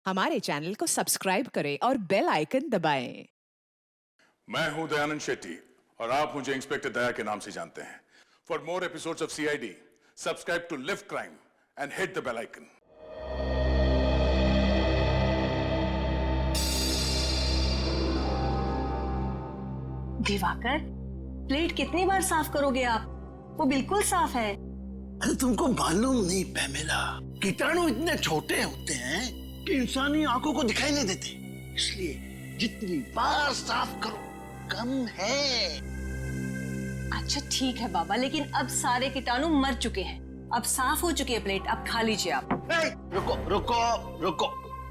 हमारे चैनल को सब्सक्राइब करें और बेल आइकन दबाएं। मैं हूं दयानंद शेट्टी और आप मुझे इंस्पेक्टर दया के नाम से जानते हैं। For more episodes of CID, subscribe to lift crime and hit the bell icon. Divakar, plate कितनी बार साफ करोगे आप? वो बिल्कुल साफ है। अरे तुमको मालूम नहीं पैमेला, कीटाणु इतने छोटे होते हैं कि इंसानी आंखों को दिखाई नहीं देते, इसलिए जितनी बार साफ करो कम है। अच्छा ठीक है बाबा, लेकिन अब सारे कीटाणु मर चुके हैं, अब साफ हो चुकी है प्लेट, अब खा लीजिए आप। रुको रुको रुको,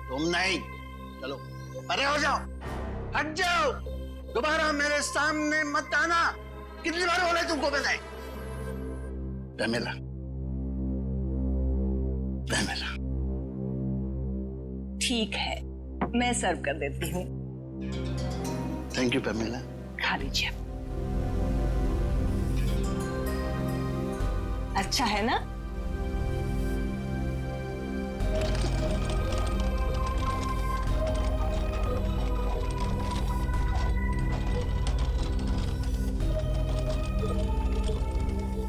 तुम नहीं, चलो अरे हो जाओ, हट जाओ, दोबारा मेरे सामने मत आना। कितनी बार बोले तुमको मैंने? Pamela, Pamela. ठीक है, मैं सर्व कर देती हूँ। Thank you Pamela. खा लीजिए। अच्छा है ना?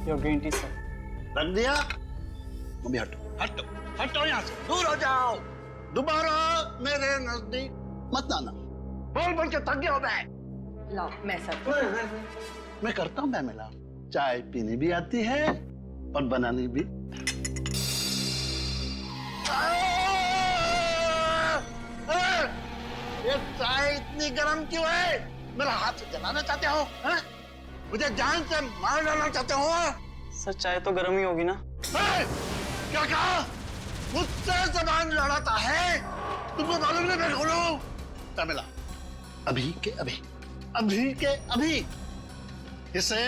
Your green tea sir. रख दिया? अभी हटो हटो हटो, यहाँ से दूर हो जाओ, दोबारा मेरे नजदीक मत आना। बोल बोल के थक गया हो मैं। लाओ मैं सर्व। मैं करता हूँ पैमेला, चाय पीनी भी आती है और बनानी भी। ये चाय इतनी गर्म क्यों है? मेरा हाथ जलाना चाहते हो? मुझे जान से मार डालना चाहते हो? सर चाय तो गर्म ही होगी ना। क्या कहा? मुझसे जबान लड़ाता है? तुमको मालूम नहीं मैं कौन हूं? पैमेला, अभी के अभी, अभी के अभी इसे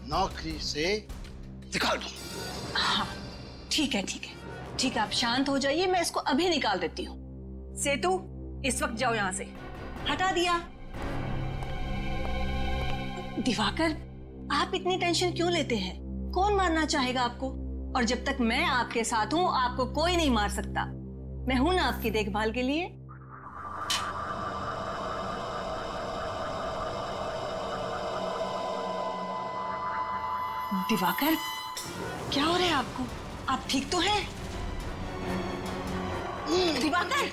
नौकरी से निकाल दो। हाँ ठीक है ठीक है ठीक है, आप शांत हो जाइए, मैं इसको अभी निकाल देती हूँ। सेतु, इस वक्त जाओ यहाँ से। हटा दिया। दिवाकर, आप इतनी टेंशन क्यों लेते हैं? कौन मारना चाहेगा आपको? और जब तक मैं आपके साथ हूं, आपको कोई नहीं मार सकता। मैं हूं ना आपकी देखभाल के लिए। दिवाकर, क्या हो रहा है आपको? आप ठीक तो हैं? दिवाकर,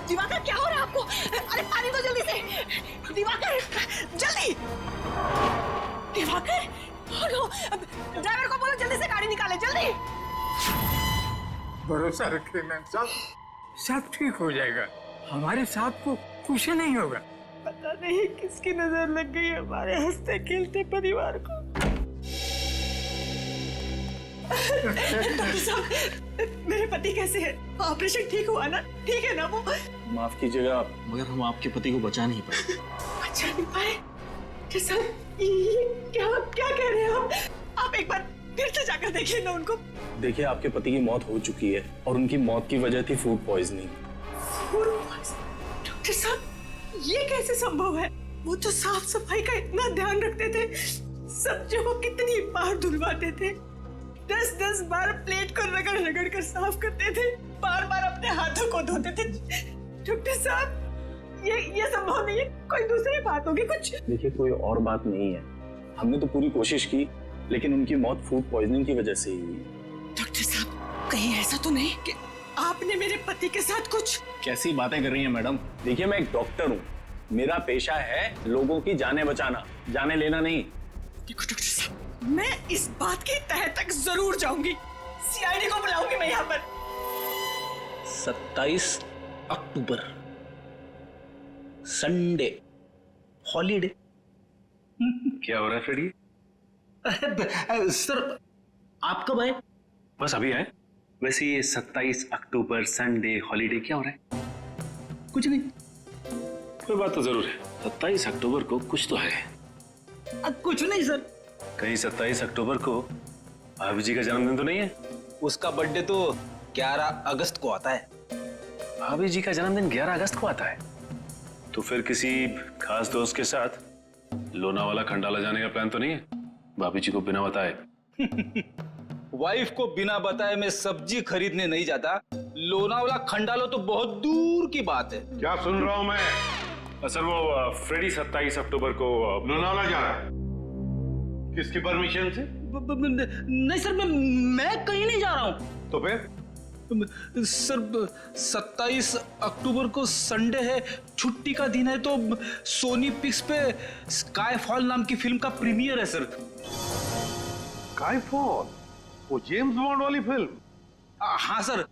दिवाकर क्या हो रहा है आपको? अरे पानी दो जल्दी से। दिवाकर जल्दी। दिवाकर, ड्राइवर को बोलो जल्दी से गाड़ी निकाले, जल्दी। भरोसा रखिए मैम साहब, सब ठीक हो जाएगा। हमारे साथ को कुछ नहीं होगा। पता नहीं किसकी नजर लग गई हमारे हंसते खेलते परिवार को। डॉक्टर साहब, मेरे पति कैसे हैं? ऑपरेशन ठीक हुआ ना? ठीक है ना वो? माफ कीजिएगा आप, मगर हम आपके पति को बचा नहीं पाए। बचा नहीं पाए? क्या क्या कह रहे हैं आप एक बार फिर से जाकर देखिए ना उनको। देखिए, आपके पति की मौत हो चुकी है और उनकी मौत की वजह थी फूड पॉइजनिंग। डॉक्टर साहब, ये कैसे संभव है? वो तो साफ सफाई का इतना ध्यान रखते थे, सब्जियों को कितनी बार धुलवाते थे, 10-10 बार प्लेट को रगड़ रगड़ कर साफ करते थे, बार बार अपने हाथों को धोते थे। डॉक्टर साहब, ये संभव नहीं है, कोई दूसरी बात होगी कुछ। देखिए, कोई और बात नहीं है, हमने तो पूरी कोशिश की, लेकिन उनकी मौत फूड पॉइजनिंग की वजह से ही हुई। डॉक्टर साहब, कहीं ऐसा तो नहीं कि आपने मेरे पति के साथ कुछ? कैसी बातें कर रही हैं मैडम? देखिए, मैं एक डॉक्टर हूँ, मेरा पेशा है लोगों की जानें बचाना, जाने लेना नहीं। देखो डॉक्टर साहब, मैं इस बात की तह तक जरूर जाऊंगी, सीआईडी को बुलाऊंगी मैं यहाँ पर। 27 अक्टूबर संडे हॉलीडे। क्या हो रहा है फ्रेडी? सर आप कब आए? बस अभी आए। वैसे ये 27 अक्टूबर संडे हॉलीडे क्या हो रहा है? कुछ नहीं। कोई बात तो जरूर है, 27 अक्टूबर को कुछ तो है। कुछ नहीं सर। कहीं 27 अक्टूबर को भाभी जी का जन्मदिन तो नहीं है? उसका बर्थडे तो 11 अगस्त को आता है। भाभी जी का जन्मदिन 11 अगस्त को आता है? तो फिर किसी खास दोस्त के साथ लोनावाला खंडाला जाने का प्लान तो नहीं है भाभी जी को बिना बताए? वाइफ को बिना बताए मैं सब्जी खरीदने नहीं जाता, लोनावला खंडालो तो बहुत दूर की बात है। क्या सुन रहा हूं मैं? सर वो फ्रेडी 27 अक्टूबर को लोनावला जा रहा है। किसकी परमिशन से? नहीं सर, मैं कहीं नहीं जा रहा हूँ। तो फिर? सर 27 अक्टूबर को संडे है, छुट्टी का दिन है, तो सोनी पिक्स पे स्काई फॉल नाम की फिल्म का प्रीमियर है सर। स्काईफॉल, वो जेम्स बॉन्ड वाली फिल्म? हाँ सर,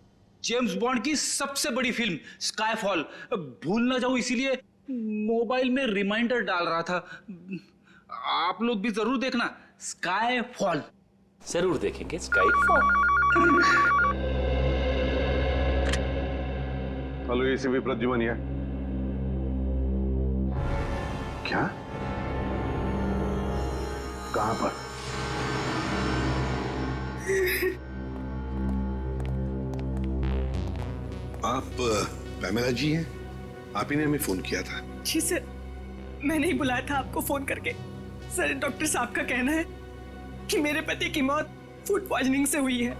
जेम्स बॉन्ड की सबसे बड़ी फिल्म स्काई फॉल। भूल ना जाऊं इसीलिए मोबाइल में रिमाइंडर डाल रहा था। आप लोग भी जरूर देखना स्काई फॉल। जरूर देखेंगे sky fall. Hello ACP Pradyuman है। क्या? कहां पर? आप पैमेला जी हैं? आप ही ने हमें फोन किया था। जी सर, मैंने ही बुलाया था आपको फोन करके। सर, डॉक्टर साहब का कहना है कि मेरे पति की मौत फूड पॉइजनिंग से हुई है।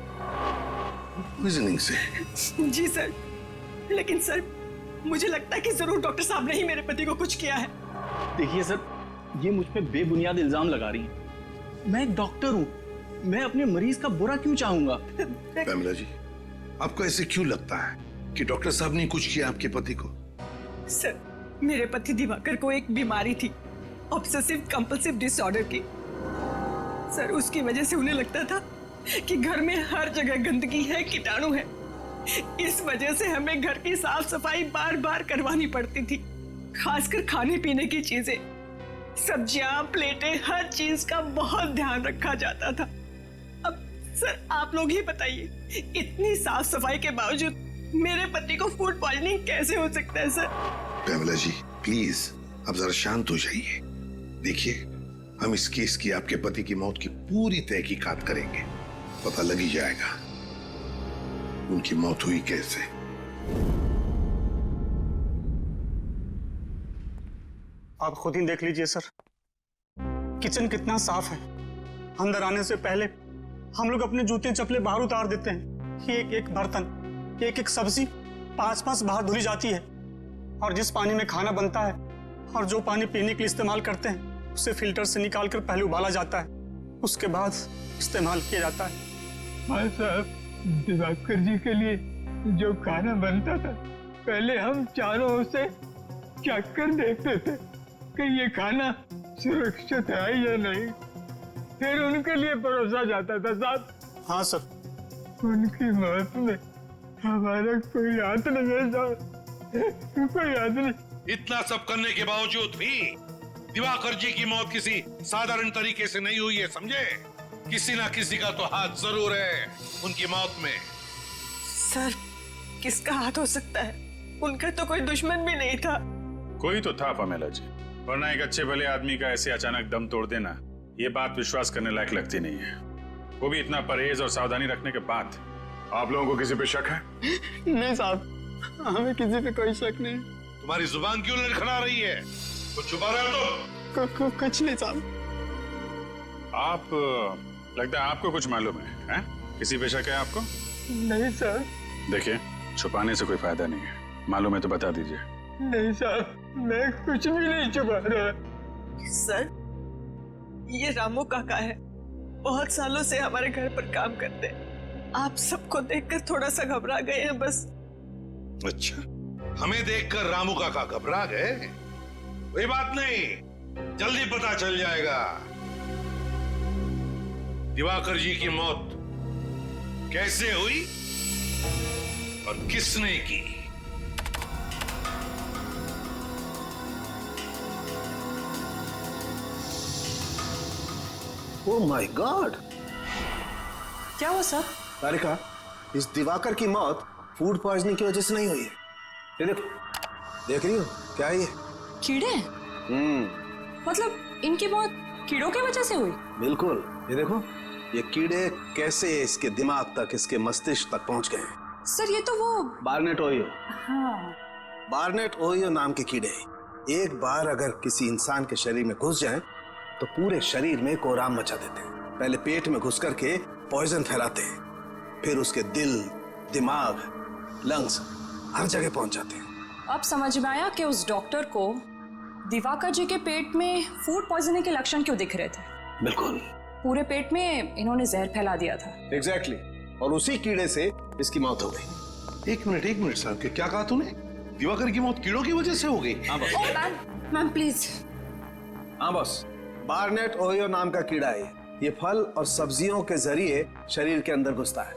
पॉइजनिंग से? जी सर, लेकिन सर मुझे लगता है कि जरूर डॉक्टर साहब ने ही मेरे पति को कुछ किया है। देखिए सर, ये मुझ पे बेबुनियाद इल्जाम लगा रही है। मैं एक डॉक्टर हूँ, मैं अपने मरीज का बुरा क्यों चाहूंगा? पैमेला जी, आपको ऐसे क्यों लगता है कि डॉक्टर साहब ने कुछ किया आपके पति को? सर, मेरे पति दिवाकर को एक बीमारी थी, ऑब्सेसिव कंपल्सिव डिसऑर्डर की। सर, उसकी वजह से उन्हें लगता था कि घर में हर जगह गंदगी है, कीटाणु है। इस वजह से हमें घर की साफ सफाई बार बार करवानी पड़ती थी, खासकर खाने पीने की चीजें, सब्जियां, प्लेटें, हर चीज का बहुत ध्यान रखा जाता था। अब सर आप लोग ही बताइए, इतनी साफ सफाई के बावजूद मेरे पति को फूड पॉइजनिंग कैसे हो सकता है? सर पैमेला जी प्लीज आप जरा शांत हो जाइए। देखिए, हम इस केस की आपके पति की मौत की पूरी तहकीकात करेंगे, पता लग ही जाएगा उनकी मौत हुई कैसे। आप खुद ही देख लीजिए सर, किचन कितना साफ है। अंदर आने से पहले हम लोग अपने जूते चप्पलें बाहर उतार देते हैं। एक एक बर्तन, एक एक सब्जी 5-5 बार धुली जाती है। और जिस पानी में खाना बनता है और जो पानी पीने के लिए इस्तेमाल करते हैं, उसे फिल्टर से निकाल कर पहले उबाला जाता है, उसके बाद इस्तेमाल किया जाता है। हाँ साहब, दिवाकर जी के लिए जो खाना बनता था, पहले हम चारों ओर से चख कर देखते थे कि ये खाना सुरक्षित है या नहीं, फिर उनके लिए परोसा जाता था साहब। हाँ सर। उनकी मौत में हमारा कोई हाथ नहीं है साहब, कोई हाथ नहीं। इतना सब करने के बावजूद भी दिवाकर जी की मौत किसी साधारण तरीके से नहीं हुई है, समझे? किसी ना किसी का तो हाथ जरूर है उनकी मौत में। सर, किसका हाथ हो सकता है? उनका तो कोई दुश्मन भी नहीं था। कोई तो था पैमेला जी, वरना एक अच्छे भले आदमी का ऐसे अचानक दम तोड़ देना, ये बात विश्वास करने लायक लगती नहीं है, वो भी इतना परहेज और सावधानी रखने के बाद। आप लोगों को किसी पे शक है? नहीं साहब, हमें किसी पे कोई शक नहीं। तुम्हारी जुबान क्यों लड़खड़ा रही है? कुछ छुपा रहे हो तुम? कुछ नहीं साहब। आप लगता है आपको कुछ मालूम है? किसी पे शक है आपको? नहीं सर। देखिए, छुपाने से कोई फायदा नहीं है, मालूम है तो बता दीजिए। नहीं साहब, मैं कुछ भी नहीं छुपा रहा। सर, ये रामू काका है, बहुत सालों से हमारे घर पर काम करते हैं। आप सबको देखकर थोड़ा सा घबरा गए हैं बस। अच्छा, हमें देखकर रामू काका घबरा गए? कोई बात नहीं, जल्दी पता चल जाएगा दिवाकर जी की मौत कैसे हुई और किसने की। Oh my God! क्या हुआ सर? तारिका, इस दिवाकर की मौत फूड पॉइजनिंग की वजह से नहीं हुई है। ये देखो, देख रही हो क्या है ये? कीड़े? मतलब इनकी मौत कीड़ों की वजह से हुई? बिल्कुल, ये देखो, ये कीड़े कैसे इसके दिमाग तक, इसके मस्तिष्क तक पहुंच गए हैं। सर, ये तो वो बार्नेट ओहियो। हाँ। बार्नेट ओहियो नाम के कीड़े हैं। एक बार अगर किसी इंसान के शरीर में घुस जाएं, तो पूरे शरीर में कोहराम मचा देते हैं। पहले पेट में घुस करके पॉइजन फैलाते हैं, फिर उसके दिल, दिमाग, लंग्स हर जगह पहुंच जाते हैं। अब समझ में आया कि उस डॉक्टर को दिवाकर जी के पेट में फूड पॉइजनिंग के लक्षण क्यों दिख रहे थे। बिल्कुल, पूरे पेट में इन्होंने जहर फैला दिया था। एग्जैक्टली। और उसी कीड़े से इसकी मौत हो गई। एक मिनट साहब, क्या कहा तूने? दिवाकर की मौत कीड़ों की वजह से हो गई? हाँ बॉस। Ma'am please. हाँ बॉस, बार्नेट ओहियो नाम का कीड़ा है। ये फल और सब्जियों के जरिए शरीर के अंदर घुसता है,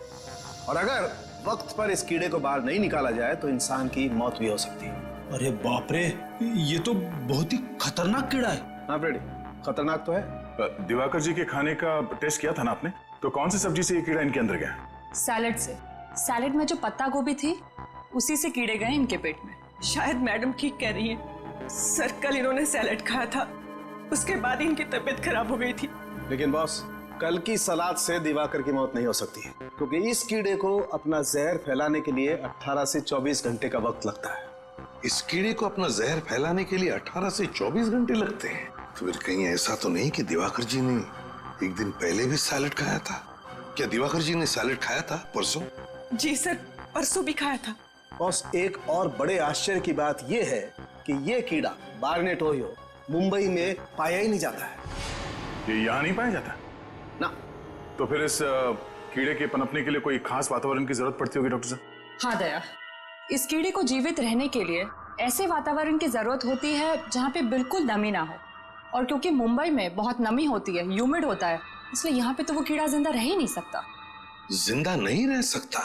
और अगर वक्त पर इस कीड़े को बाहर नहीं निकाला जाए तो इंसान की मौत भी हो सकती है। अरे बाप रे, ये तो बहुत ही खतरनाक कीड़ा है। हाँ फ्रेडी, खतरनाक तो है। दिवाकर जी के खाने का टेस्ट किया था ना आपने? तो कौन सी सब्जी से ये कीड़ा इनके अंदर गया? सैलेड से। सैलेड में जो पत्ता गोभी थी उसी से कीड़े गए इनके पेट में। शायद मैडम ठीक कह रही हैं। सर कल इन्होंने सैलेड खाया था, उसके बाद ही इनकी तबीयत खराब हो गई थी। लेकिन बॉस, कल की सलाद से दिवाकर की मौत नहीं हो सकती है, क्योंकि इस कीड़े को अपना जहर फैलाने के लिए 18 से 24 घंटे का वक्त लगता है। इस कीड़े को अपना जहर फैलाने के लिए 18 से 24 घंटे लगते हैं? तो फिर कहीं ऐसा तो नहीं कि दिवाकर जी ने एक दिन पहले भी सैलेड खाया था? क्या दिवाकर जी ने सैलेड खाया था परसों? जी सर, परसों भी खाया था। बॉस, एक और बड़े आश्चर्य की बात यह है कि यह कीड़ा बार्नेट ओहियो मुंबई में पाया ही नहीं जाता है। ये यहाँ नहीं पाया जाता ना? तो फिर इस कीड़े के पनपने के लिए कोई खास वातावरण की जरूरत पड़ती होगी डॉक्टर साहब? हाँ दया, इस कीड़े को जीवित रहने के लिए ऐसे वातावरण की जरूरत होती है जहाँ पे बिल्कुल नमी ना हो, और क्योंकि मुंबई में बहुत नमी होती है, ह्यूमिड होता है, इसलिए यहाँ पे तो वो कीड़ा जिंदा रह ही नहीं सकता। जिंदा नहीं रह सकता?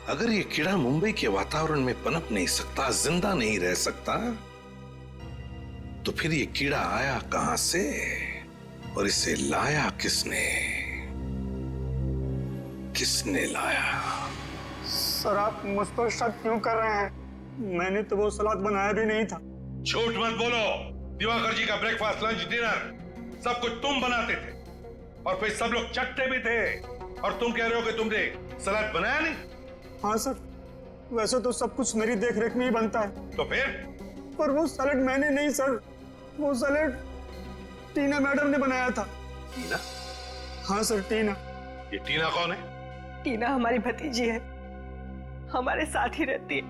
अगर ये कीड़ा मुंबई के वातावरण में पनप नहीं सकता, जिंदा नहीं रह सकता, तो फिर ये कीड़ा आया कहां से और इसे लाया किसने? किसने लाया? सर आप मुझ पर शक क्यों कर रहे हैं? मैंने तो वो सलाद बनाया भी नहीं था। झूठ मत बोलो। दिवाकर जी का ब्रेकफास्ट, लंच, डिनर सब कुछ तुम बनाते थे, और फिर सब लोग चटते भी थे, और तुम कह रहे हो कि तुमने सलाद बनाया नहीं? हाँ सर, वैसे तो सब कुछ मेरी देखरेख में ही बनता है। तो फिर? पर वो सैलेड मैंने नहीं सर, वो सैलेड टीना मैडम ने बनाया था। टीना? हाँ सर, टीना। ये टीना कौन है? टीना हमारी भतीजी है, हमारे साथ ही रहती है।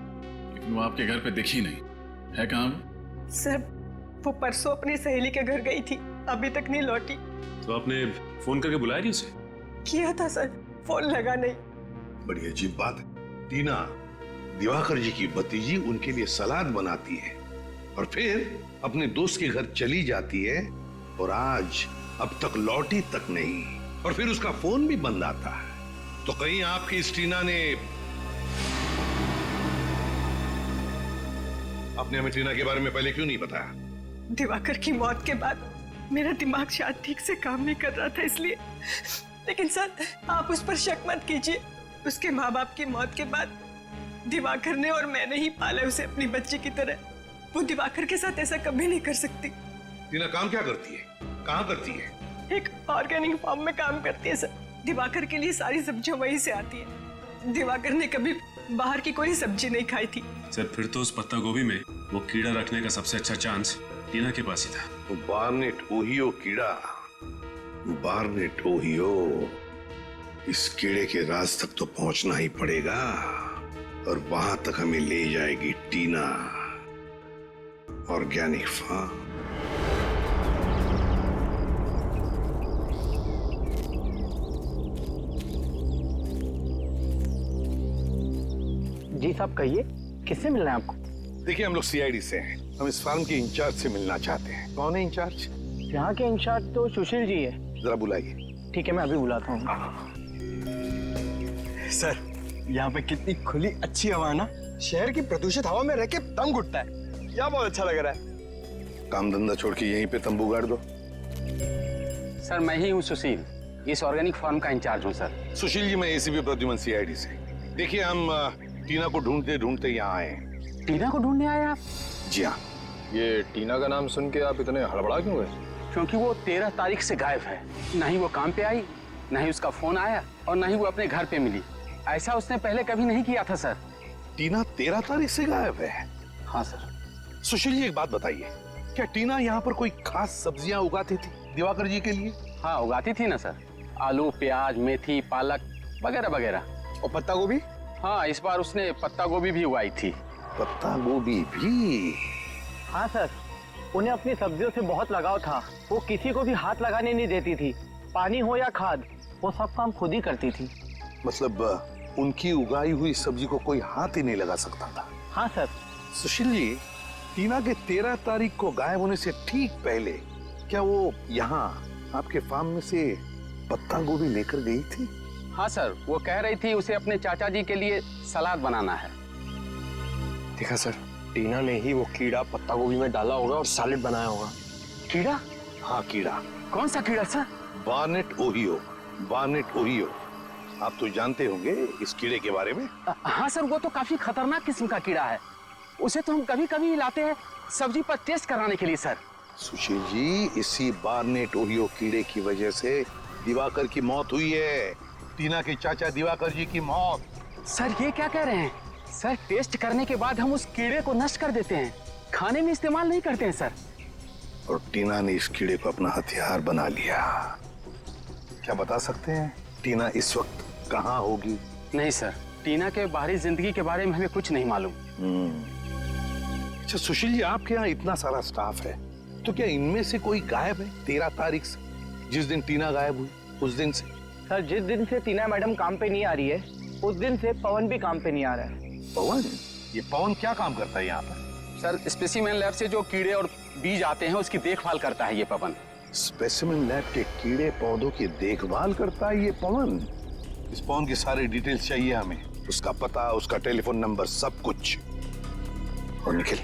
लेकिन वो आपके घर पे दिखी नहीं है। कहाँ? सर वो परसों अपनी सहेली के घर गई थी, अभी तक नहीं लौटी। तो आपने फोन करके बुलाया नहीं उसे? किया था सर, फोन लगा नहीं। बड़ी अजीब बात है। टीना दिवाकर जी की भतीजी उनके लिए सलाद बनाती है और फिर अपने दोस्त के घर चली जाती है, और आज अब तक लौटी तक नहीं, और फिर उसका फोन भी बंद आता है। तो कहीं आपकी इस टीना ने आपने हमें टीना के बारे में पहले क्यों नहीं बताया? दिवाकर की मौत के बाद मेरा दिमाग शायद ठीक से काम नहीं कर रहा था, इसलिए। लेकिन सर आप उस पर शक मत कीजिए, उसके माँ बाप की मौत के बाद दिवाकर ने और मैंने ही पाला उसे अपनी बच्ची की तरह। वो दिवाकर के साथ ऐसा कभी नहीं कर सकती। टीना काम क्या करती है, कहाँ करती है? एक ऑर्गेनिक फार्म में काम करती है सर। दिवाकर के लिए सारी सब्जियां वहीं से आती है। दिवाकर ने कभी बाहर की कोई सब्जी नहीं खाई थी। सर फिर तो उस पत्ता गोभी में वो कीड़ा रखने का सबसे अच्छा चांस टीना के पास ही था। तो बार्नेट ओहियो कीड़ा, बार्नेट ओहियो, इस कीड़े के राज तक तो पहुंचना ही पड़ेगा, और वहां तक हमें ले जाएगी टीना, ऑर्गेनिक फार्म। जी साहब कहिए, किससे मिलना है आपको? देखिए हम लोग सीआईडी से हैं, हम इस फार्म के इंचार्ज से मिलना चाहते हैं। कौन है इंचार्ज? यहाँ के इंचार्ज तो सुशील जी है। जरा बुलाइए। ठीक है, मैं अभी बुलाता हूँ। सर यहाँ पे कितनी खुली अच्छी हवा है ना, शहर की प्रदूषित हवा में रह के दम घुटता है, क्या बहुत अच्छा लग रहा है। काम धंधा छोड़ के यहीं पे तंबू गाड़ दो। सर मैं ही हूँ सुशील, इस ऑर्गेनिक फार्म का इंचार्ज हूँ सर। सुशील जी, मैं एसीपी प्रद्युमन सीआईडी से। देखिए हम टीना को ढूंढते ढूंढते यहाँ आए हैं। टीना को ढूंढने आए आप? जी हाँ। ये टीना का नाम सुन के आप इतने हड़बड़ा क्यों गए? क्योंकि वो 13 तारीख से गायब है, ना ही वो काम पे आई, ना ही उसका फोन आया, और ना ही वो अपने घर पे मिली। ऐसा उसने पहले कभी नहीं किया था सर। टीना 13 तारीख से गायब है? हाँ सर। सुशील जी एक बात बताइए, क्या टीना यहाँ पर कोई खास सब्जियां उगाती थी दिवाकर जी के लिए? हाँ उगाती थी ना सर, आलू, प्याज, मेथी, पालक वगैरह वगैरह। और पत्ता गोभी? हाँ, इस बार उसने पत्ता गोभी भी उगाई थी। पत्ता गोभी भी? हाँ सर, उन्हें अपनी सब्जियों से बहुत लगाव था। वो किसी को भी हाथ लगाने नहीं देती थी। पानी हो या खाद, वो सब काम खुद ही करती थी। मतलब उनकी उगाई हुई सब्जी को कोई हाथ ही नहीं लगा सकता था? हाँ सर। सुशील जी, टीना के 13 तारीख को गायब होने से ठीक पहले क्या वो यहाँ आपके फार्म में से पत्ता गोभी लेकर गई थी? हाँ सर, वो कह रही थी उसे अपने चाचा जी के लिए सलाद बनाना है। देखा सर, टीना ने ही वो कीड़ा पत्ता गोभी में डाला होगा और सैलेड बनाया होगा। कीड़ा? हाँ, कीड़ा। कौन सा कीड़ा sir? Barnett Ohio. Barnett Ohio, आप तो जानते होंगे इस कीड़े के बारे में। हाँ सर, वो तो काफी खतरनाक किस्म का कीड़ा है। उसे तो हम कभी कभी लाते हैं सब्जी पर टेस्ट कराने के लिए सर। सुशील जी, इसी बार्नेट ओहियो कीड़े की वजह से दिवाकर की मौत हुई है। टीना के चाचा दिवाकर जी की मौत। सर ये क्या कह रहे हैं? सर, टेस्ट करने के बाद हम उस कीड़े को नष्ट कर देते हैं, खाने में इस्तेमाल नहीं करते हैं सर। और टीना ने इस कीड़े को अपना हथियार बना लिया। क्या बता सकते हैं टीना इस वक्त कहाँ होगी? नहीं सर, टीना के बाहरी जिंदगी के बारे में हमें कुछ नहीं मालूम। अच्छा सुशील जी, आपके यहाँ इतना सारा स्टाफ है, तो क्या इनमें से कोई गायब है 13 तारीख से, जिस दिन टीना गायब हुई उस दिन से? सर, जिस दिन से टीना मैडम काम पे नहीं आ रही है, उस दिन से पवन भी काम पे नहीं आ रहा है। पवन? ये पवन क्या काम करता है यहाँ पर? सर, स्पेसिमेन लैब से जो कीड़े और बीज आते हैं उसकी देखभाल करता है ये पवन। स्पेसिमेन लैब के कीड़े पौधों की देखभाल करता है ये पवन? इस पवन की सारी डिटेल्स चाहिए हमें, उसका पता, उसका टेलीफोन नंबर, सब कुछ। और निखिल,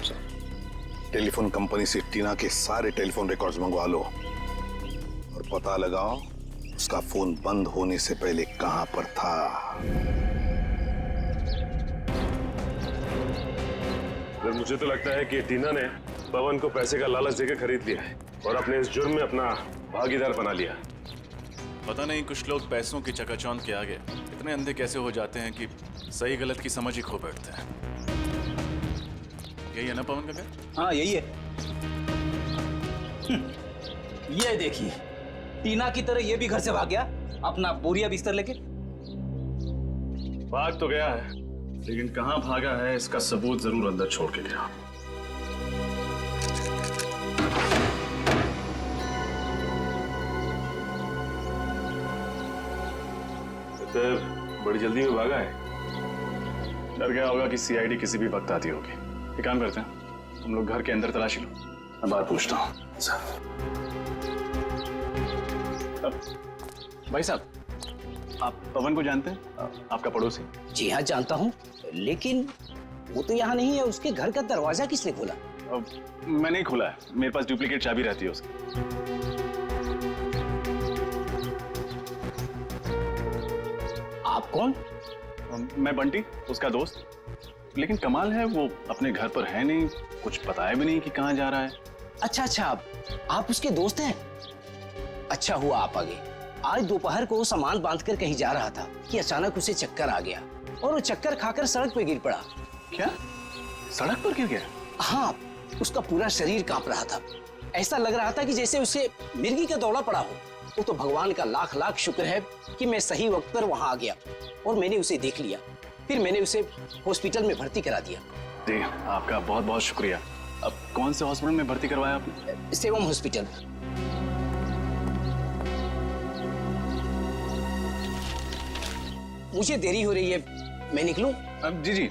टेलीफोन कंपनी से टीना के सारे टेलीफोन रिकॉर्ड्स मंगवा लो और पता लगाओ उसका फोन बंद होने से पहले कहां पर था। मुझे तो लगता है कि टीना ने पवन को पैसे का लालच देकर खरीद लिया है और अपने इस जुर्म में अपना भागीदार बना लिया। पता नहीं कुछ लोग पैसों की चकाचौंध के आगे इतने अंधे कैसे हो जाते हैं कि सही गलत की समझ ही खो बैठते हैं। यही है ना पवन का घर? हाँ यही है। ये देखिए, टीना की तरह ये भी घर से भाग गया अपना बोरिया बिस्तर लेके। भाग तो गया है, लेकिन कहां भागा है इसका सबूत जरूर अंदर छोड़ के गया। तो बड़ी जल्दी में भागा है। डर गया होगा कि सीआईडी किसी भी वक्त आती होगी। एक काम करते हैं, हम लोग घर के अंदर तलाशी लो, मैं बात पूछता हूँ। भाई साहब, आप पवन को जानते हैं? आपका पड़ोसी? जी हाँ जानता हूँ, लेकिन वो तो यहाँ नहीं है। उसके घर का दरवाजा किसने खोला? मैंने ही खोला है, मेरे पास डुप्लीकेट चाबी रहती है उसकी। आप कौन? मैं बंटी, उसका दोस्त। लेकिन कमाल है, वो अपने घर पर है नहीं, कुछ बताया भी नहीं कि कहाँ जा रहा है। अच्छा अच्छा, आप उसके दोस्त हैं? अच्छा हुआ आप आ गए। आज दोपहर को सामान बांधकर कहीं जा रहा था कि अचानक उसे चक्कर आ गया और वो चक्कर खाकर सड़क पे गिर पड़ा। क्या? सड़क पर गिर गया? हाँ, उसका पूरा शरीर कांप रहा था। ऐसा लग रहा था कि जैसे उसे मिर्गी का दौड़ा पड़ा हो। वो तो भगवान का लाख लाख शुक्र है कि मैं सही वक्त पर वहां आ गया और मैंने उसे देख लिया। फिर मैंने उसे हॉस्पिटल में भर्ती करा दिया। जी, आपका बहुत बहुत शुक्रिया। अब कौन से हॉस्पिटल में भर्ती करवाया आपने? सेवम हॉस्पिटल। मुझे देरी हो रही है, मैं निकलूं? जी जी,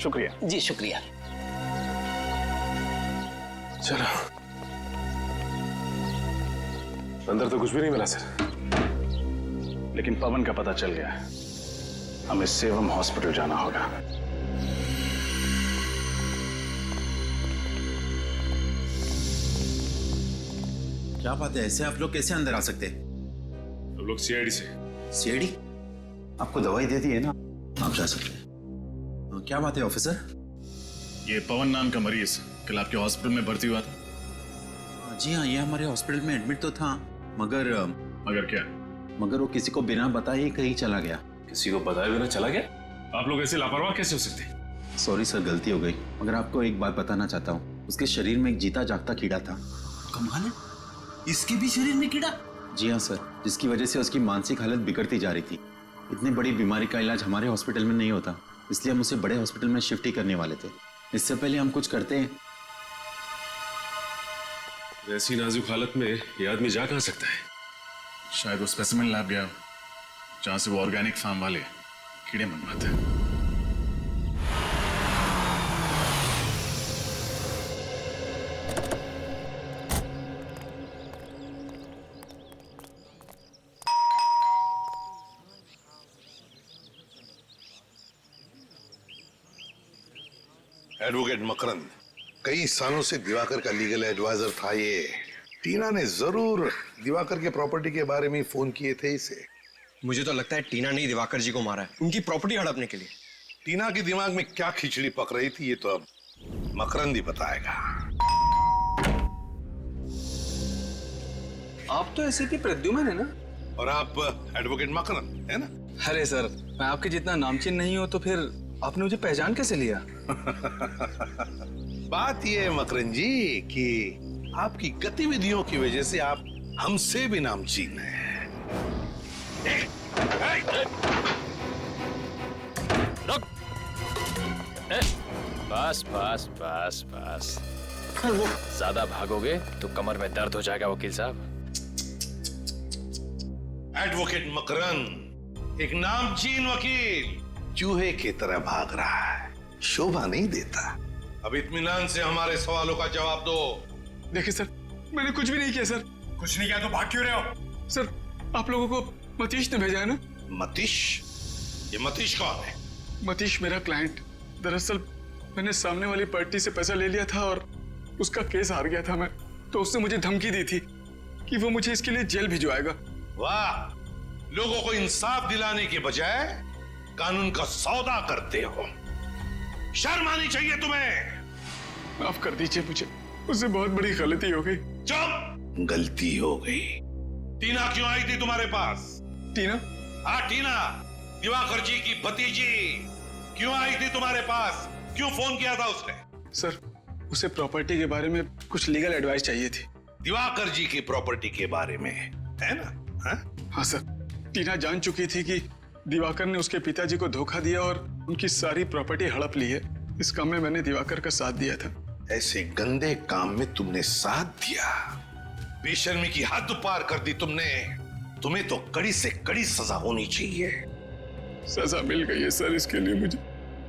शुक्रिया। जी शुक्रिया। चलो, अंदर तो कुछ भी नहीं मिला सर, लेकिन पवन का पता चल गया है। हमें सेवम हॉस्पिटल जाना होगा। क्या बात है, ऐसे आप लोग कैसे अंदर आ सकते हैं? हम लोग सीआईडी से। सीआईडी? आपको दवाई दे दी है ना, आप जा सकते हैं। क्या बात है ऑफिसर? ये पवन नाम का मरीज कल आपके हॉस्पिटल में भर्ती हुआ था। जी हाँ, ये हमारे हॉस्पिटल में एडमिट तो था, मगर क्या? मगर वो किसी को बिना बताए ही कहीं चला गया। किसी को बताए बिना चला गया? आप लोग ऐसे लापरवाह कैसे हो सकते? सॉरी सर, गलती हो गई। मगर आपको एक बात बताना चाहता हूँ, उसके शरीर में एक जीता जागता कीड़ा था। कमाल है, इसके भी शरीर में कीड़ा? जी हाँ सर, जिसकी वजह से उसकी मानसिक हालत बिगड़ती जा रही थी। इतनी बड़ी बीमारी का इलाज हमारे हॉस्पिटल में नहीं होता, इसलिए हम उसे बड़े हॉस्पिटल में शिफ्ट ही करने वाले थे। इससे पहले हम कुछ करते हैं। वैसी नाजुक हालत में ये आदमी जा कहाँ सकता है? शायद वो स्पेसिमेन लैब गया, जहां से वो ऑर्गेनिक फार्म वाले कीड़े मंगवाते हैं। एडवोकेट मकरंद, कई सालों से दिवाकर का लीगल एडवाइजर था ये। टीना ने जरूर दिवाकर के प्रॉपर्टी के बारे में फोन किए थे इसे। मुझे तो लगता है टीना ने दिवाकर जी को मारा है, उनकी प्रॉपर्टी हड़पने के लिए। टीना के दिमाग में क्या खिचड़ी पक रही थी ये तो अब मकरंद ही बताएगा। आप तो एसीपी प्रद्युमन है ना? और आप एडवोकेट मकरंद है ना? अरे सर, मैं आपके जितना नामचीन नहीं हूं तो फिर आपने मुझे पहचान कैसे लिया? बात यह है मकरंद जी कि आपकी गतिविधियों की वजह से आप हमसे भी नामचीन हैं। बस बस बस बस, ज्यादा भागोगे तो कमर में दर्द हो जाएगा वकील साहब। एडवोकेट मकरंद एक नामचीन वकील चूहे की तरह भाग रहा है, शोभा नहीं देता। अब इत्मीनान से हमारे सवालों का जवाब दो। देखिए सर, मैंने कुछ भी नहीं किया सर। कुछ नहीं किया तो भाग क्यों रहे हो? सर, आप लोगों को मतीश ने भेजा है ना? मतीश? ये मतीश कौन है? मतीश मेरा क्लाइंट। दरअसल मैंने सामने वाली पार्टी से पैसा ले लिया था और उसका केस हार गया था मैं, तो उसने मुझे धमकी दी थी कि वो मुझे इसके लिए जेल भिजवाएगा। वाह, लोगों को इंसाफ दिलाने के बजाय कानून का सौदा करते हो। शर्म आनी चाहिए तुम्हें। माफ कर दीजिए मुझे, उससे बहुत बड़ी गलती हो गई। चुप! गलती हो गई। टीना क्यों आई थी तुम्हारे पास? टीना? हाँ टीना, दिवाकर जी की भतीजी क्यों आई थी तुम्हारे पास? क्यों फोन किया था उसने? सर, उसे प्रॉपर्टी के बारे में कुछ लीगल एडवाइस चाहिए थी। दिवाकर जी की प्रॉपर्टी के बारे में, है ना? हाँ सर, टीना जान चुकी थी कि दिवाकर ने उसके पिताजी को धोखा दिया और उनकी सारी प्रॉपर्टी हड़प ली है। इस काम में मैंने दिवाकर का साथ दिया था। ऐसे गंदे काम में तुमने साथ दिया, बेशर्मी की हद पार कर दी तुमने। तुम्हें तो कड़ी से कड़ी सजा होनी चाहिए। सजा मिल गई है सर इसके लिए मुझे।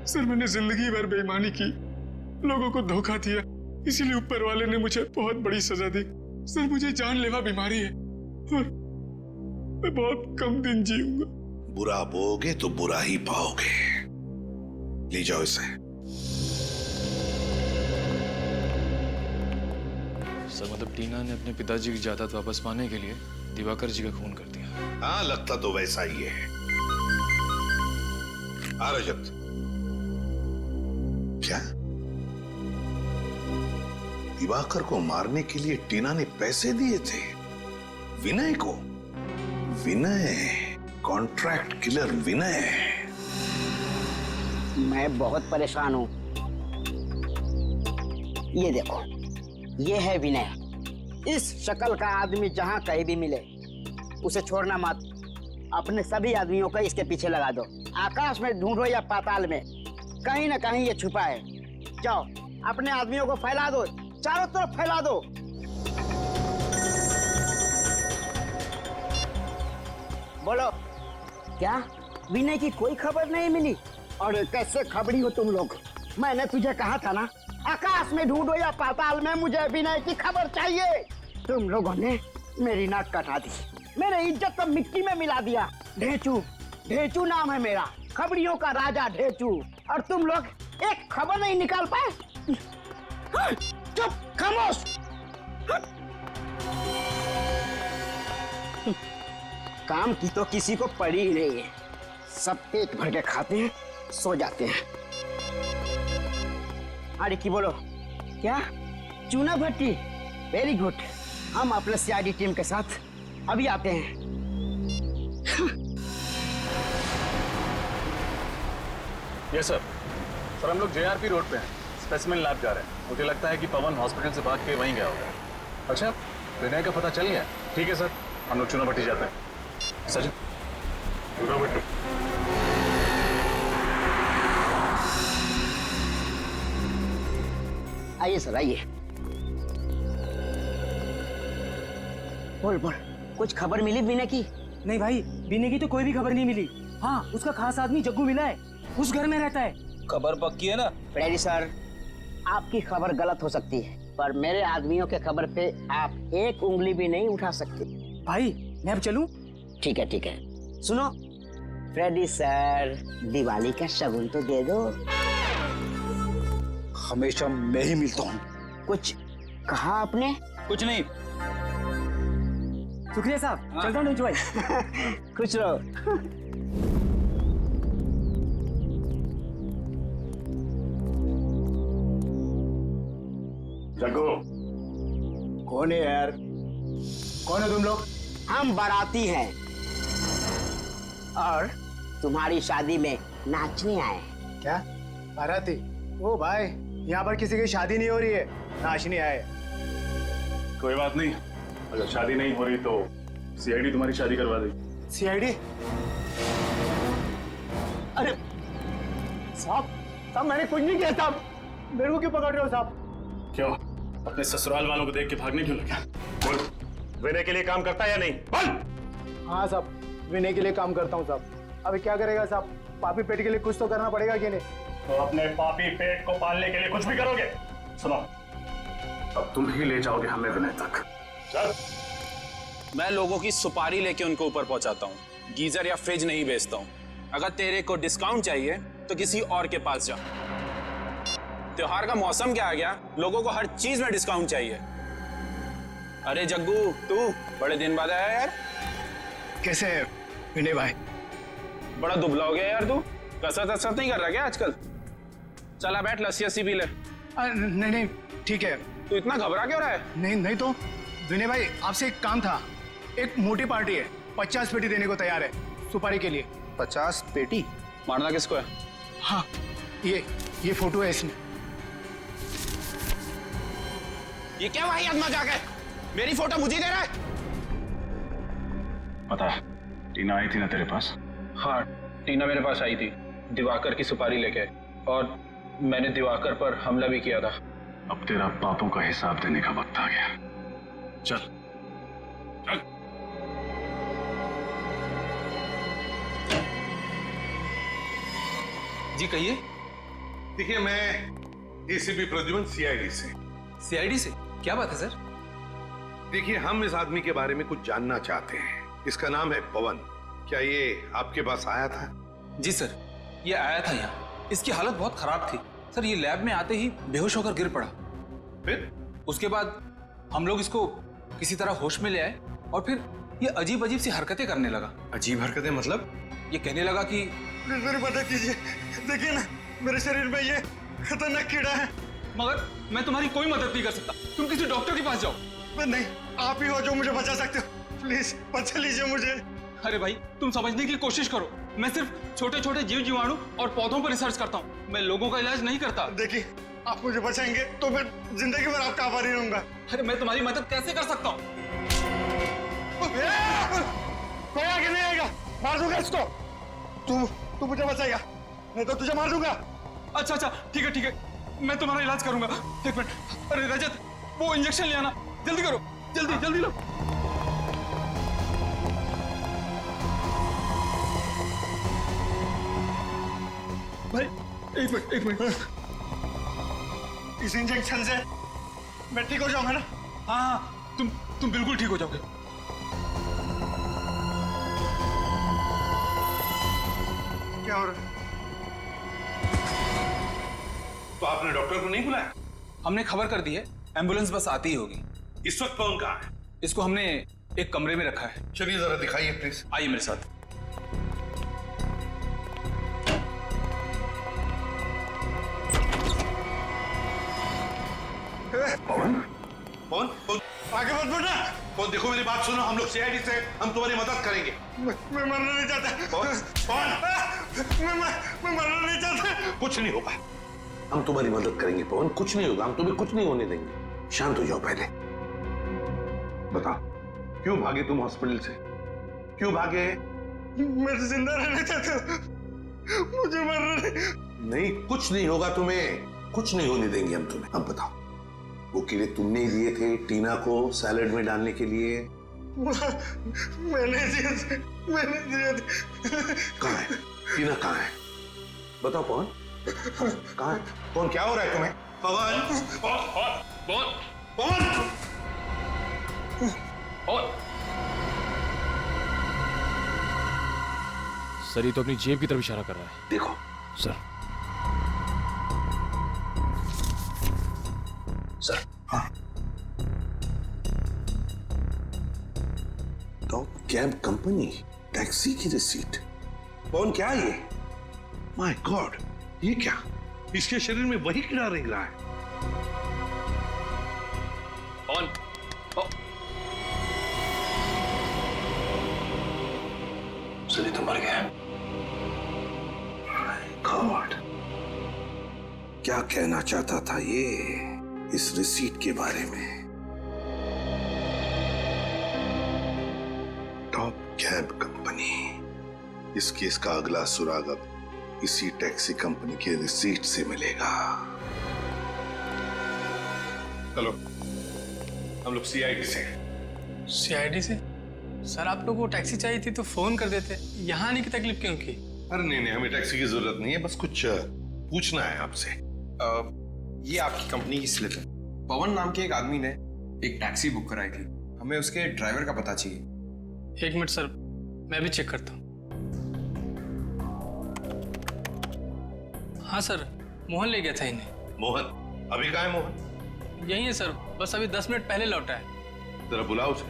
सर, मैंने जिंदगी भर बेईमानी की, लोगों को धोखा दिया, इसीलिए ऊपर वाले ने मुझे बहुत बड़ी सजा दी। सर, मुझे जानलेवा बीमारी है और मैं बहुत कम दिन जीऊंगा। बुरा बोगे तो बुरा ही पाओगे। ले जाओ इसे। सर, मतलब टीना ने अपने पिताजी की जायदाद वापस पाने के लिए दिवाकर जी का खून कर दिया। हाँ, लगता तो वैसा ही है। आ रजत, क्या दिवाकर को मारने के लिए टीना ने पैसे दिए थे विनय को? विनय, कॉन्ट्रैक्ट किलर विनय। मैं बहुत परेशान हूं। ये देखो, ये है विनय। इस शक्ल का आदमी जहां कहीं भी मिले उसे छोड़ना मत। अपने सभी आदमियों को इसके पीछे लगा दो। आकाश में ढूंढो या पाताल में, कहीं ना कहीं ये छुपा है। जाओ, अपने आदमियों को फैला दो, चारों तरफ फैला दो। बोलो, क्या विनय की कोई खबर नहीं मिली? और कैसे खबरी हो तुम लोग? मैंने तुझे कहा था ना, आकाश में ढूंढो या पाताल में, मुझे विनय की खबर चाहिए। तुम लोगों ने मेरी नाक कटा दी, मेरे इज्जत तो मिट्टी में मिला दिया। ढेचू, ढेचू नाम है मेरा, खबरियों का राजा ढेचू। और तुम लोग एक खबर नहीं निकाल पाए। चुप, खामोश। काम की तो किसी को पड़ी ही नहीं है। सब पेट भर के खाते हैं, सो जाते हैं। अरे की बोलो, क्या चूना भट्टी? Very good. हम अपने सीआईडी टीम के साथ अभी आते हैं। Yes sir. सर, हम लोग जेआरपी रोड पे हैं, स्पेसिमेन लैब जा रहे हैं। मुझे लगता है कि पवन हॉस्पिटल से भाग के वहीं गया होगा। अच्छा, विनय का पता चल गया? ठीक है सर, हम लोग चुनाव भट्टी जाते हैं। सचिन, चुनाव भट्टी। आइए सर, आइए। बोल बोल, कुछ खबर मिली बीना की? नहीं भाई, बीने की तो कोई भी खबर नहीं मिली। हाँ, उसका खास आदमी जग्गू मिला है, उस घर में रहता है। खबर पक्की है ना? फ्रेडी सर, आपकी खबर गलत हो सकती है, पर मेरे आदमियों के खबर पे आप एक उंगली भी नहीं उठा सकते। भाई, मैं अब चलूं? ठीक है ठीक है। सुनो फ्रेडी सर, दिवाली का शगुन तो दे दो। हमेशा मैं ही मिलता हूँ। कुछ कहा आपने? कुछ नहीं। शुक्रिया साहब, चलता हूँ भाई। खुश रहो। जग्गू, कौन है यार? कौन है तुम लोग? हम बाराती हैं और तुम्हारी शादी में नाचने आए। क्या बाराती? ओ भाई, यहाँ पर किसी की शादी नहीं हो रही है, नाचने आए। कोई बात नहीं, अगर शादी नहीं हो रही तो सीआईडी तुम्हारी शादी करवा देगी। सीआईडी? अरे साहब, साहब मैंने कुछ नहीं किया साहब, मेरे को क्यों पकड़ रहे हो साहब? क्यों, अपने ससुराल वालों को देख के भागने क्यों लगा? बोल, विनय के लिए काम करता है या नहीं? बोल। हाँ साहब, विनय के लिए काम करता हूँ साहब। अभी क्या करेगा साहब, पापी पेट के लिए कुछ तो करना पड़ेगा कि नहीं? तो अपने पापी पेट को पालने के लिए कुछ भी करोगे? सुनो, अब तुम ही ले जाओगे हमें विनय तक। चल। मैं लोगों की सुपारी लेके उनको ऊपर पहुंचाता हूँ, गीजर या फ्रिज नहीं बेचता हूँ। अगर तेरे को डिस्काउंट चाहिए तो किसी और के पास जा। त्योहार का मौसम क्या आ गया, लोगों को हर चीज में डिस्काउंट चाहिए। अरे जग्गू, तू बड़े दिन बाद आया यार। कैसे है विनय भाई? बड़ा दुबला हो गया यार तू, कसरत नहीं कर रहा क्या आजकल? चला बैठ, लस्सी पी ले। नहीं नहीं ठीक है। तू इतना घबरा क्यों रहा है? नहीं नहीं तो विनय भाई, आपसे एक काम था। एक मोटी पार्टी है, 50 पेटी देने को तैयार है सुपारी के लिए। 50 पेटी? मारना किसको है? हाँ, ये फोटो है इसमें। ये क्या भाई मजाक है? मेरी फोटो मुझे दे रहा है? पता है, टीना आई थी ना तेरे पास? हाँ, टीना मेरे पास आई थी दिवाकर की सुपारी लेके, और मैंने दिवाकर पर हमला भी किया था। अब तेरा पापों का हिसाब देने का वक्त आ गया। चल चल। जी कहिए। देखिए, मैं एसीपी प्रद्युमन, सीआईडी से। सीआईडी से? क्या बात है सर? देखिए, हम इस आदमी के बारे में कुछ जानना चाहते हैं। इसका नाम है पवन। क्या ये आपके पास आया था? जी सर, ये आया था यहाँ। इसकी हालत बहुत खराब थी सर। ये लैब में आते ही बेहोश होकर गिर पड़ा। फिर उसके बाद हम लोग इसको किसी तरह होश में ले आए, और फिर ये अजीब अजीब सी हरकतें करने लगा। अजीब हरकतें मतलब? ये कहने लगा कि मेरी मदद कीजिए, देखिए ना मेरे शरीर में ये खतरनाक कीड़ा है। मगर मैं तुम्हारी कोई मदद नहीं कर सकता, तुम किसी डॉक्टर के पास जाओ। नहीं, आप ही हो जो मुझे बचा सकते हो। प्लीज बचा लीजिए मुझे। अरे भाई, तुम समझने की कोशिश करो। मैं सिर्फ छोटे छोटे जीव जीवाणु और पौधों पर रिसर्च करता हूँ। मैं लोगों का इलाज नहीं करता। देखिए, आप मुझे बचाएंगे तो मैं जिंदगी भर आपका आभारी रहूंगा। अरे मैं तुम्हारी मदद कैसे कर सकता हूँ? कोई आगे नहीं आएगा, मार दूंगा इसको। तू मुझे बचाएगा, नहीं तो तुझे मार दूंगा। अच्छा, ठीक है, मैं तुम्हारा इलाज करूंगा। एक मिनट। अरे रजत, वो इंजेक्शन ले आना, जल्दी करो, जल्दी लो। भाई एक मिनट। इस इंजेक्शन से मैं ठीक हो जाऊंगा ना? हाँ, तुम बिल्कुल ठीक हो जाओगे। क्या हो रहा है? तो आपने डॉक्टर को नहीं बुलाया? हमने खबर कर दी है, एम्बुलेंस बस आती ही होगी। इस वक्त कौन कहाँ है? इसको हमने एक कमरे में रखा है। चलिए जरा दिखाइए प्लीज। आइए मेरे साथ। कौन आगे मत बढ़ना। कौन? देखो मेरी बात सुनो, हम लोग सीआईडी से, हम तुम्हारी मदद करेंगे। मैं मरना नहीं चाहता। कौन? मैं मरना नहीं चाहता। कुछ नहीं होगा। हम तुम्हारी मदद करेंगे पवन, कुछ नहीं होगा। हम तुम्हें कुछ नहीं होने देंगे। शांत हो जाओ पहले। बताओ क्यों भागे तुम हॉस्पिटल से? क्यों भागे? मैं जिंदा रहना चाहता हूँ, मुझे मरना नहीं, कुछ नहीं होगा तुम्हें, कुछ नहीं होने देंगे हम तुम्हें। अब बताओ, वो कीड़े तुमने ही दिए थे टीना को सैलेड में डालने के लिए? मैंने दिया था। कहाँ है टीना? कहाँ है? बताओ पवन, कहाँ है पवन? क्या हो रहा है तुम्हें? पवन, सर ये तो अपनी जेब की तरफ इशारा कर रहा है। देखो सर। सर, हाँ। टॉप कैब कंपनी टैक्सी की रिसीट। पवन क्या ये? माय गॉड, ये क्या? इसके शरीर में वही कीड़ा रेंग रहा है। पवन, सनी तो मर गया। माय गॉड, क्या कहना चाहता था ये इस रिसीट के बारे में? Top cab company. इस केस का अगला सुराग अब इसी टैक्सी कंपनी के रिसीट से मिलेगा। चलो, हम लोग सीआईडी से। सीआईडी से? सर आप लोगों को टैक्सी चाहिए थी तो फोन कर देते, यहाँ आने की तकलीफ क्यों की? अरे नहीं, हमें टैक्सी की जरूरत नहीं है, बस कुछ पूछना है आपसे। ये आपकी कंपनी की स्लिप है। पवन नाम के एक आदमी ने एक टैक्सी बुक कराई थी, हमें उसके ड्राइवर का पता चाहिए। 1 मिनट सर, मैं भी चेक करता हूँ। हाँ सर, मोहन ले गया था इन्हें। मोहन? अभी कहाँ है मोहन? यही है सर, बस अभी 10 मिनट पहले लौटा है। जरा बुलाओ उसे।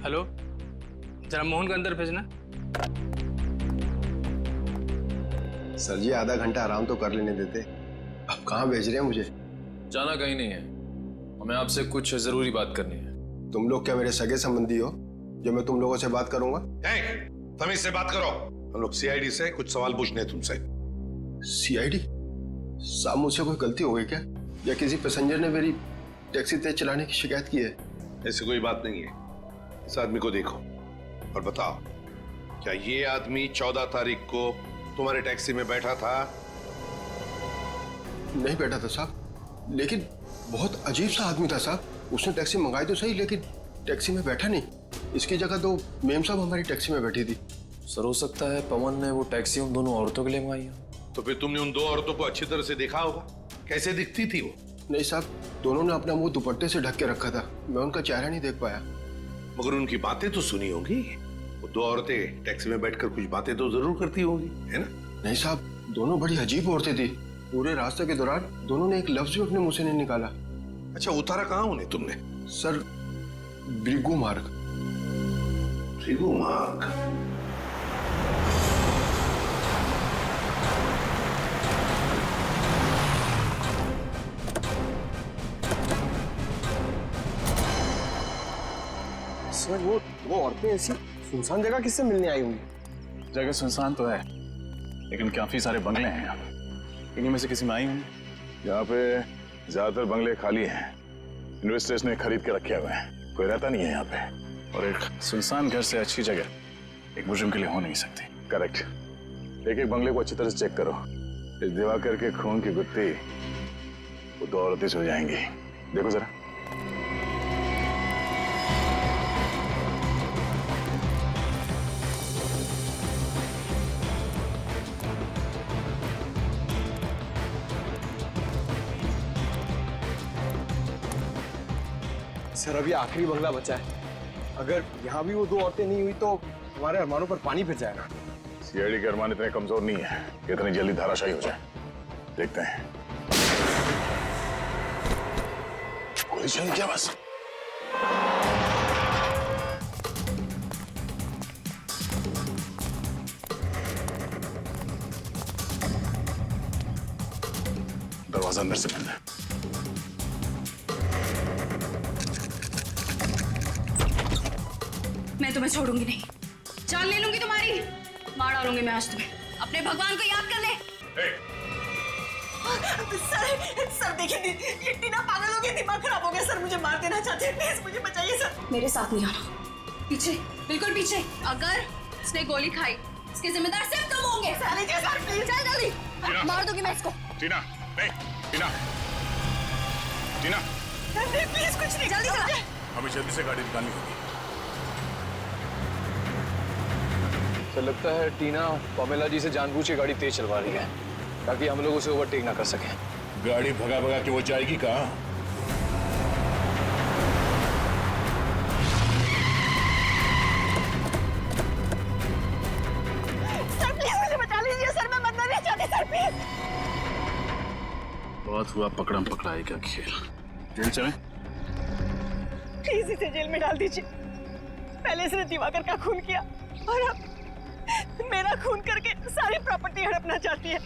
हेलो, जरा मोहन को अंदर भेजना। सर जी आधा घंटा आराम तो कर लेने देते, अब कहाँ भेज रहे हैं मुझे? जाना कहीं नहीं है, हमें आपसे कुछ जरूरी बात करनी है। तुम लोग क्या मेरे सगे संबंधी हो जो मैं तुम लोगों से बात करूंगा? तमीज से बात करो। हम लोग सीआईडी से कुछ सवाल पूछने हैं तुमसे। सीआईडी? साहब मुझसे कोई गलती हो गई क्या, या किसी पैसेंजर ने मेरी टैक्सी तेज चलाने की शिकायत की है? ऐसी कोई बात नहीं है। इस आदमी को देखो और बताओ, क्या ये आदमी 14 तारीख को तुम्हारे टैक्सी में बैठा था? नहीं बैठा था साहब, लेकिन बहुत अजीब सा आदमी था साहब। उसने टैक्सी मंगाई तो सही, लेकिन टैक्सी में बैठा नहीं। इसकी जगह तो मेम साहब हमारी टैक्सी में बैठी थी। सर हो सकता है पवन ने वो टैक्सी उन दोनों औरतों के लिए मंगाई हो। तो फिर तुमने उन 2 औरतों को अच्छी तरह से देखा होगा, कैसे दिखती थी वो? नहीं साहब, दोनों ने अपना मुंह दुपट्टे से ढक के रखा था, मैं उनका चेहरा नहीं देख पाया। मगर उनकी बातें तो सुनी होंगी। वो 2 औरतें टैक्सी में बैठकर कुछ बातें तो जरूर करती होंगी, है ना? नहीं साहब, दोनों बड़ी अजीब औरतें थी। पूरे रास्ते के दौरान दोनों ने एक लफ्ज भी अपने मुंह से नहीं निकाला। अच्छा, उतारा कहाँ उन्हें तुमने? सर, भृगु मार्ग। भृगु मार्ग? सर वो औरतें ऐसी सुनसान जगह किससे मिलने आई होंगी? जगह सुनसान तो है, लेकिन काफी सारे बंगले हैं यहाँ। इन्हीं में से किसी में आई होंगी। यहाँ पे ज्यादातर बंगले खाली हैं, इन्वेस्टर्स ने खरीद के रखे हुए हैं, कोई रहता नहीं है यहाँ पे। और एक सुनसान घर से अच्छी जगह एक मुजरिम के लिए हो नहीं सकती। करेक्ट। एक बंगले को अच्छी तरह से चेक करो। इस दिवाकर के खून की गुत्थी वो 2 औरतें से हो जाएंगी। देखो जरा। सर अभी आखिरी बंगला बचा है, अगर यहाँ भी वो 2 औरतें नहीं हुई तो हमारे अरमानों पर पानी फिर जाएगा। सीआईडी के अरमान इतने कमजोर नहीं है कि इतनी जल्दी धाराशायी हो जाए। देखते हैं। कोई चल क्या बस। दरवाजा अंदर से बंद है। मैं तुम्हें छोड़ूंगी नहीं, जान ले लूंगी तुम्हारी, मार डालूंगी मैं आज तुम्हें। अपने भगवान को याद कर ले। सर देखिए, ये टीना पागल हो गई, दिमाग खराब हो गया सर। मुझे मार देना चाहते हैं। प्लीज मुझे बचाइए सर। मेरे साथ नहीं आना, पीछे, बिल्कुल पीछे। अगर इसने गोली खाई, इसके जिम्मेदार सिर्फ तुम होंगे। सर प्लीज, चल जल्दी, मार दूंगी मैं इसको। टीना, नहीं, टीना, टीना, नहीं प्लीज कुछ नहीं, जल्दी चला। हमें जल्दी से गाड़ी निकालनी होगी। तो लगता है टीना पमेला जी से जानबूझ के गाड़ी तेज चलवा रही है ताकि हम लोग उसे ओवरटेक ना कर सकें। गाड़ी भगा भगा के वो जाएगी कहाँ? सर प्लीज मुझे बचा लीजिए सर, मैं मरना नहीं चाहती सर प्लीज। बहुत हुआ पकड़म पकड़ाई का खेल। जेल चलें? प्लीज इसे जेल में डाल दीजिए। पहले इसने दिवाकर का खून किया और अब मेरा खून करके सारी प्रॉपर्टी हड़पना चाहती है।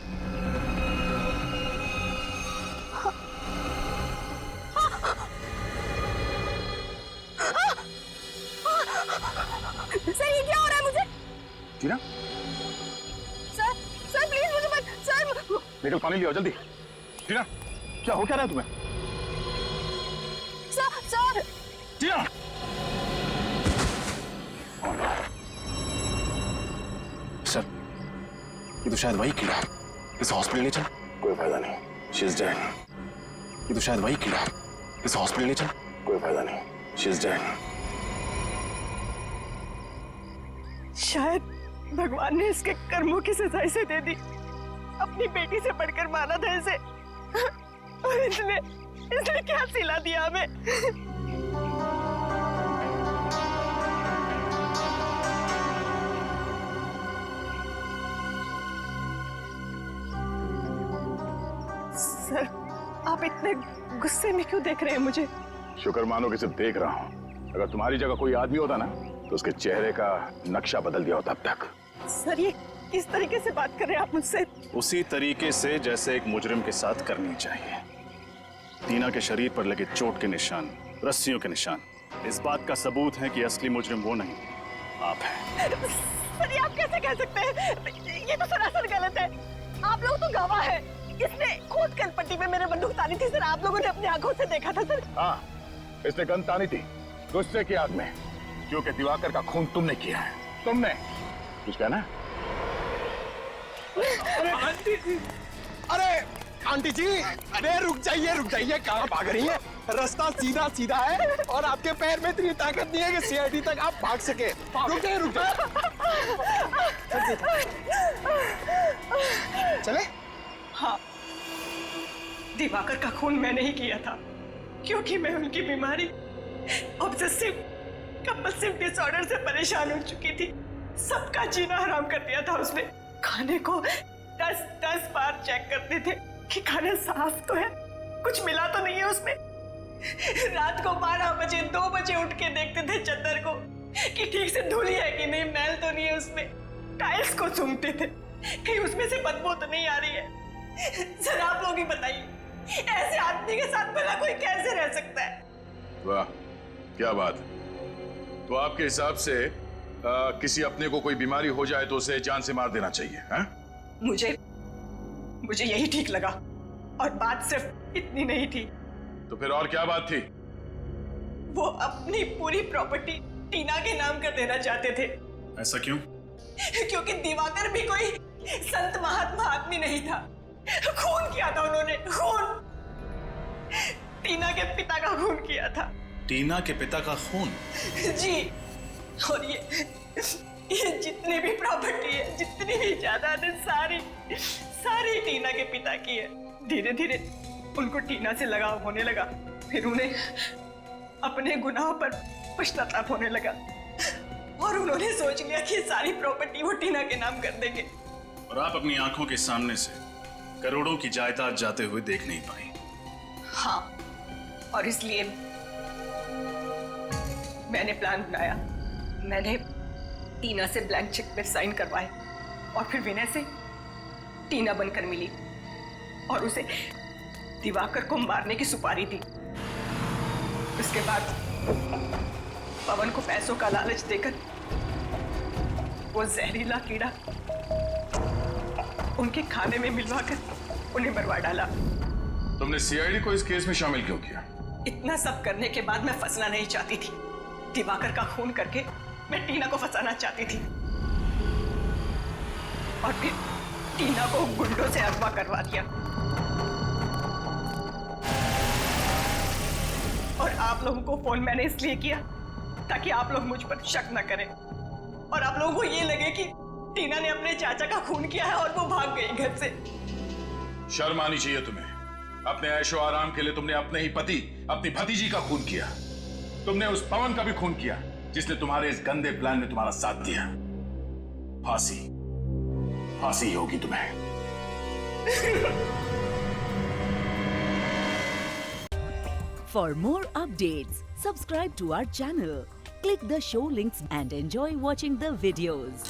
सर ये क्या हो रहा है मुझे? टीना, सर प्लीज मुझे मत, सर निकल, पानी लिया जल्दी। टीना, क्या हो क्या रहा है तुम्हें? सर टीना, सर, ये तो शायद वही कीड़ा। इस हॉस्पिटल ले चल। कोई फायदा नहीं, शी इज डेड। ये तो शायद वही कीड़ा। इस हॉस्पिटल ले चल। कोई फायदा नहीं, शी इज डेड। शायद भगवान ने इसके कर्मों की सजा इसे दे दी। अपनी बेटी से बढ़कर माना था इसे और इसने क्या सिला दिया हमें। सर आप इतने गुस्से में क्यों देख रहे हैं मुझे? शुक्र मानो कि सिर्फ देख रहा हूँ। अगर तुम्हारी जगह कोई आदमी होता ना तो उसके चेहरे का नक्शा बदल दिया होता अब तक। सर ये किस तरीके से बात कर रहे हैं आप मुझसे? उसी तरीके से जैसे एक मुजरिम के साथ करनी चाहिए। टीना के शरीर पर लगे चोट के निशान, रस्सियों के निशान, इस बात का सबूत है कि असली मुजरिम वो नहीं, आप हैं। सर ये आप कैसे कह सकते हैं? ये तो सरासर गलत है। आप लोग तो गवाह हैं। इसने खुद कनपट्टी में मेरे बंदूक तानी थी सर, आप लोगों ने अपनी आंखों से देखा था सर। हाँ, इसने गन तानी थी गुस्से की आग में, क्योंकि दिवाकर का खून तुमने किया है। तुमने कुछ कहना? आंटी जी, अरे आंटी जी, अरे रुक जाइए, कहाँ भाग रही है? रास्ता सीधा सीधा है और आपके पैर में इतनी ताकत नहीं है कि सीआईडी तक आप भाग सके। रुक जाइए। चले? हाँ, दिवाकर का खून मैंने ही किया था क्योंकि मैं उनकी बीमारी ऑब्सेसिव कंपल्सिव डिसऑर्डर से परेशान हो चुकी थी। सबका जीना हराम कर दिया था उसने। खाने को 10 बार चेक करते थे कि खाना साफ तो है, कुछ मिला तो नहीं है उसमें। रात को 12 बजे 2 बजे उठ के देखते थे चद्दर को कि ठीक से धुली है कि नहीं, मैल तो नहीं है उसमें। टाइल्स को सूंघते थे कहीं उसमें से बदबू तो नहीं आ रही है। सर आप लोग ही बताइए, ऐसे आदमी के साथ भला कोई कैसे रह सकता है? वाह, क्या बात है। तो आपके हिसाब से किसी अपने को कोई बीमारी हो जाए तो उसे जान से मार देना चाहिए, हैं? मुझे यही ठीक लगा और बात सिर्फ इतनी नहीं थी। तो फिर और क्या बात थी? वो अपनी पूरी प्रॉपर्टी टीना के नाम कर देना चाहते थे। ऐसा क्यों? क्योंकि दिवाकर भी कोई संत महात्मा आदमी नहीं था। खून किया था उन्होंने, खून। टीना के पिता का खून किया था। टीना के पिता का खून? जी, और ये जितनी भी प्रॉपर्टी है, जितनी भी जायदाद है, सारी टीना के पिता की है। धीरे धीरे उनको टीना से लगाव होने लगा, फिर उन्हें अपने गुनाह पर पश्चाताप होने लगा और उन्होंने सोच लिया कि सारी प्रॉपर्टी वो टीना के नाम कर देंगे। और आप अपनी आंखों के सामने से करोड़ों की जायदाद जाते हुए देख नहीं पाई। हाँ, और इसलिए मैंने प्लान बनाया। मैंने टीना से ब्लैंक चेक पे साइन करवाए और फिर विनय से टीना बनकर मिली और उसे दिवाकर को मारने की सुपारी दी। उसके बाद पवन को पैसों का लालच देकर वो जहरीला कीड़ा उनके खाने में मिलवाकर उन्हें मरवा डाला। तुमने सीआईडी को इस केस में शामिल क्यों किया? इतना सब करने के बाद मैं फंसना नहीं चाहती थी। दिवाकर का खून करके मैं टीना को फंसाना चाहती थी और फिर टीना को गुंडों से अगवा करवा दिया। और आप लोगों को फोन मैंने इसलिए किया ताकि आप लोग मुझ पर शक न करें और आप लोगों को ये लगे कि टीना ने अपने चाचा का खून किया है और वो भाग गई घर से। शर्म आनी चाहिए तुम्हें। अपने ऐशो आराम के लिए तुमने अपने ही पति, अपनी भतीजी का खून किया। तुमने उस पवन का भी खून किया जिसने तुम्हारे इस गंदे प्लान में तुम्हारा साथ दिया। फांसी, फांसी होगी तुम्हें। For more updates, subscribe to our channel, click the show links and enjoy watching the videos.